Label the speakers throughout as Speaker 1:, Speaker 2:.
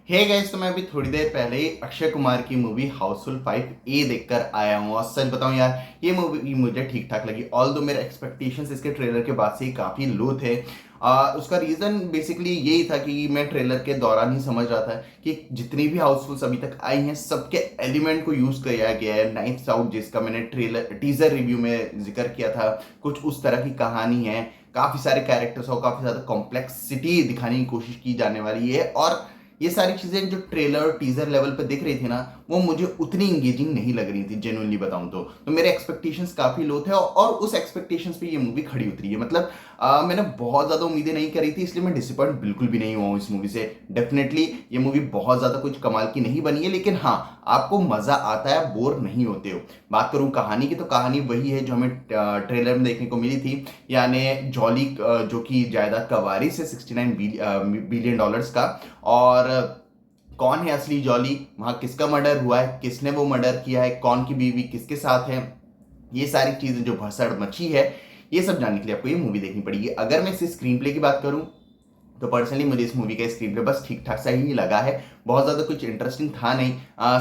Speaker 1: Hey guys, तो मैं अभी थोड़ी देर पहले ही अक्षय कुमार की मूवी हाउसफुल 5A देखकर आया हूँ और सच बताऊं यार, ये मूवी मुझे ठीक ठाक लगी। ऑल दो मेरे एक्सपेक्टेशंस इसके ट्रेलर के बाद से ही काफ़ी लो थे। उसका रीज़न बेसिकली यही था कि मैं ट्रेलर के दौरान ही समझ रहा था कि जितनी भी हाउसफुल्स अभी तक आई हैं सबके एलिमेंट को यूज़ किया गया है। नाइट्स आउट जिसका मैंने ट्रेलर टीजर रिव्यू में जिक्र किया था, कुछ उस तरह की कहानी है। काफ़ी सारे कैरेक्टर्स और काफ़ी ज़्यादा कॉम्प्लेक्सिटी दिखाने की कोशिश की जाने वाली है। और ये सारी चीजें जो ट्रेलर और टीजर लेवल पे दिख रही थी ना, वो मुझे उतनी इंगेजिंग नहीं लग रही थी। जेन्युइनली बताऊं तो मेरे एक्सपेक्टेशंस काफी लो थे और उस एक्सपेक्टेशंस पे ये मूवी खड़ी उतरी है। मतलब मैंने बहुत ज्यादा उम्मीदें नहीं करी थी, इसलिए मैं डिसअपॉइंट बिल्कुल भी नहीं हुआ हूं इस मूवी से। डेफिनेटली ये मूवी बहुत ज्यादा कुछ कमाल की नहीं बनी है, लेकिन हाँ, आपको मजा आता है, बोर नहीं होते हो। बात करूं कहानी की, तो कहानी वही है जो हमें ट्रेलर में देखने को मिली थी। यानी जॉली जो कि जायदाद का वारिस है 69 बिलियन डॉलर्स का। और कौन है असली जॉली, वहां किसका मर्डर हुआ है, किसने वो मर्डर किया है, कौन की बीवी किसके साथ है, ये सारी चीजें जो भसड़ मची है, ये सब जानने के लिए आपको ये मूवी देखनी पड़ेगी। अगर मैं इस स्क्रीन प्ले की बात करूं, तो पर्सनली मुझे इस मूवी का स्क्रीन प्ले बस ठीक ठाक सा ही लगा है। बहुत ज्यादा कुछ इंटरेस्टिंग था नहीं,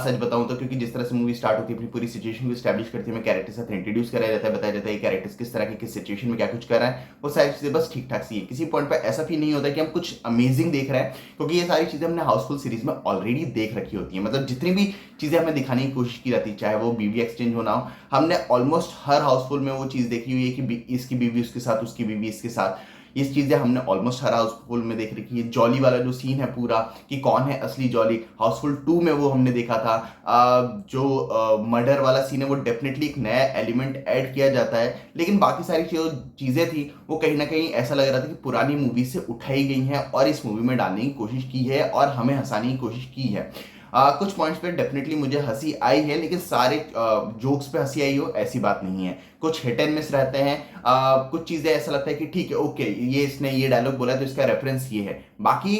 Speaker 1: सच बताऊं तो, क्योंकि जिस तरह से मूवी स्टार्ट होती है, अपनी पूरी सिचुएशन को स्टैब्लिश करती है, मैं कैरेक्टर के साथ इंट्रोड्यूस कराया जाता है, बताया जाता है ये कैरेक्टर्स किस तरह के किस सिचुएशन में क्या कुछ कर रहा है। वो सारी चीजें बस ठीक ठाक सी है। किसी पॉइंट पर ऐसा फील नहीं होता कि हम कुछ अमेजिंग देख रहे हैं, क्योंकि ये सारी चीजें हमने हाउसफुल सीरीज में ऑलरेडी देख रखी होती है। मतलब जितनी भी चीजें हमें दिखाने की कोशिश की जाती है, चाहे वो बीवी एक्सचेंज होना हो, हमने ऑलमोस्ट हर हाउसफुल में वो चीज देखी हुई है कि इसकी बीवी उसके साथ, उसकी बीवी इसके साथ। ये चीजें हमने ऑलमोस्ट हर हाउसफुल में देख रखी है। जॉली वाला जो सीन है पूरा, कि कौन है असली जॉली, हाउसफुल 2 में वो हमने देखा था। जो मर्डर वाला सीन है, वो डेफिनेटली एक नया एलिमेंट ऐड किया जाता है, लेकिन बाकी सारी जो चीजें थी वो कहीं ना कहीं ऐसा लग रहा था कि पुरानी मूवी से उठाई गई हैं और इस मूवी में डालने की कोशिश की है और हमें हंसाने की कोशिश की है। कुछ पॉइंट्स पे डेफिनेटली मुझे हंसी आई है, लेकिन सारे जोक्स पे हंसी आई हो ऐसी बात नहीं है। कुछ हिट एंड मिस रहते हैं। कुछ चीजें ऐसा लगता है कि ठीक है, ओके, ये इसने ये डायलॉग बोला है तो इसका रेफरेंस ये है। बाकी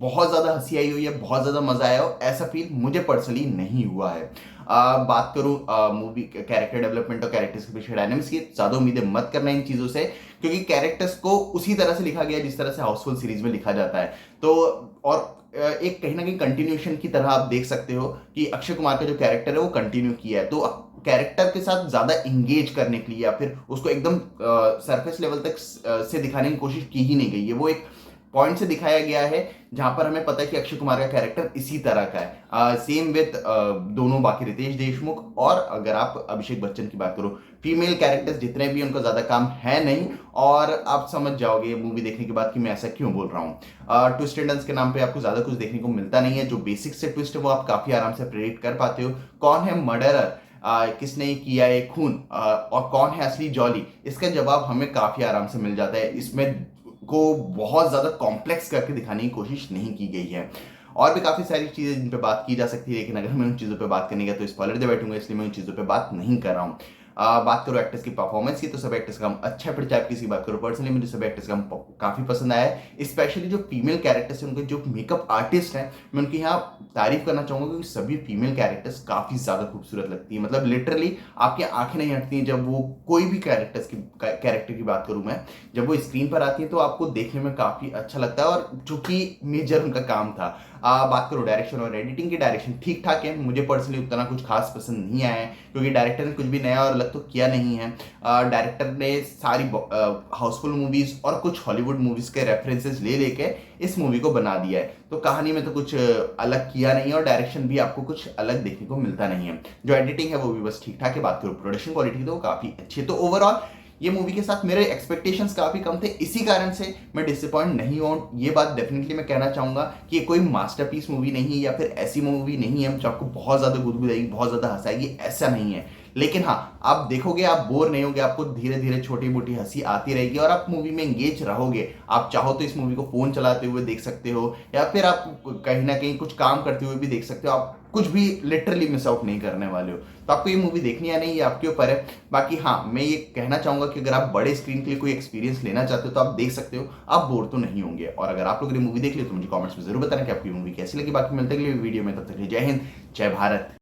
Speaker 1: बहुत ज्यादा हंसी आई हुई है, बहुत ज्यादा मजा आया हो, ऐसा फील मुझे पर्सनली नहीं हुआ है। बात करूं मूवी कैरेक्टर डेवलपमेंट और कैरेक्टर्स के पीछे डायनामिक्स की, ज्यादा उम्मीदें मत करना इन चीजों से, क्योंकि कैरेक्टर्स को उसी तरह से लिखा गया है जिस तरह से हाउसफुल सीरीज में लिखा जाता है। तो और एक कहीं ना कहीं कंटिन्यूशन की तरह आप देख सकते हो कि अक्षय कुमार का जो कैरेक्टर है वो कंटिन्यू किया है। तो कैरेक्टर के साथ ज्यादा इंगेज करने के लिए या फिर उसको एकदम सरफेस लेवल तक से दिखाने की कोशिश की ही नहीं गई है। वो एक पॉइंट से दिखाया गया है जहां पर हमें पता है कि अक्षय कुमार का कैरेक्टर इसी तरह का है। सेम विद दोनों बाकी रितेश देशमुख, और अगर आप अभिषेक बच्चन की बात करो, फीमेल कैरेक्टर्स जितने भी उनका ज्यादा काम है नहीं। और आप समझ जाओगे मूवी देखने के बाद कि मैं ऐसा क्यों बोल रहा हूँ। ट्विस्ट एंड टर्न्स के नाम पे आपको ज्यादा कुछ देखने को मिलता नहीं है। जो बेसिक से ट्विस्ट है वो आप काफी आराम से प्रेडिक्ट कर पाते हो। कौन है मर्डरर, किसने किया है खून, और कौन है असली जॉली, इसका जवाब हमें काफी आराम से मिल जाता है। इसमें को बहुत ज्यादा कॉम्प्लेक्स करके दिखाने की कोशिश नहीं की गई है। और भी काफी सारी चीजें जिन पे बात की जा सकती है, लेकिन अगर मैं उन चीजों पे बात करने का तो स्पॉइलर दे बैठूंगा, इसलिए मैं उन चीजों पे बात नहीं कर रहा हूँ। बात करो एक्टर्स की परफॉर्मेंस की, तो सब एक्टर्स का काम अच्छा है। फिर चाहे किसी बात करो, पर्सनली मुझे सब एक्टर्स का काम काफी पसंद आया है। स्पेशली जो फीमेल कैरेक्टर्स हैं, उनके जो मेकअप आर्टिस्ट हैं, मैं उनकी यहाँ तारीफ करना चाहूंगा, क्योंकि सभी फीमेल कैरेक्टर्स काफी ज्यादा खूबसूरत लगती है। मतलब लिटरली आपकी आंखें नहीं हटती जब वो कोई भी कैरेक्टर की बात करूं मैं, जब वो स्क्रीन पर आती है तो आपको देखने में काफी अच्छा लगता है, और जो कि मेजर उनका काम था। बात करो डायरेक्शन और एडिटिंग की, डायरेक्शन ठीक ठाक है। मुझे पर्सनली उतना कुछ खास पसंद नहीं आया है, क्योंकि डायरेक्टर ने कुछ भी नया और अलग तो किया नहीं है। डायरेक्टर ने सारी हाउसफुल मूवीज और कुछ हॉलीवुड मूवीज के रेफरेंसेस ले लेके इस मूवी को बना दिया है। तो कहानी में तो कुछ अलग किया नहीं है, और डायरेक्शन भी आपको कुछ अलग देखने को मिलता नहीं है। जो एडिटिंग है वो भी बस ठीक ठाक है। बात करो प्रोडक्शन क्वालिटी की, तो वो काफी अच्छी है। तो ओवरऑल ये मूवी के साथ मेरे एक्सपेक्टेशंस काफी कम थे, इसी कारण से मैं डिसअपॉइंट नहीं हूँ। ये बात डेफिनेटली मैं कहना चाहूंगा कि ये कोई मास्टरपीस मूवी नहीं है, या फिर ऐसी मूवी नहीं है जो आपको बहुत ज्यादा गुदगुदाएगी, बहुत ज्यादा हंसाएगी, ऐसा नहीं है। लेकिन हाँ, आप देखोगे, आप बोर नहीं होगे, आपको धीरे धीरे छोटी मोटी हंसी आती रहेगी और आप मूवी में एंगेज रहोगे। आप चाहो तो इस मूवी को फोन चलाते हुए देख सकते हो, या फिर आप कहीं ना कहीं कुछ काम करते हुए भी देख सकते हो। आप कुछ भी लिटरली मिस आउट नहीं करने वाले हो। तो आपको ये मूवी देखनी या नहीं, ये आपके ऊपर है। बाकी हाँ, मैं ये कहना चाहूंगा कि अगर आप बड़े स्क्रीन के लिए कोई एक्सपीरियंस लेना चाहते हो तो आप देख सकते हो, आप बोर तो नहीं होंगे। और अगर आप लोग ये मूवी देख ले तो मुझे कमेंट्स में जरूर बताना कि आपकी मूवी कैसी लगी। बाकी मिलते हैं अगली वीडियो में, तब तक के लिए जय हिंद, जय भारत।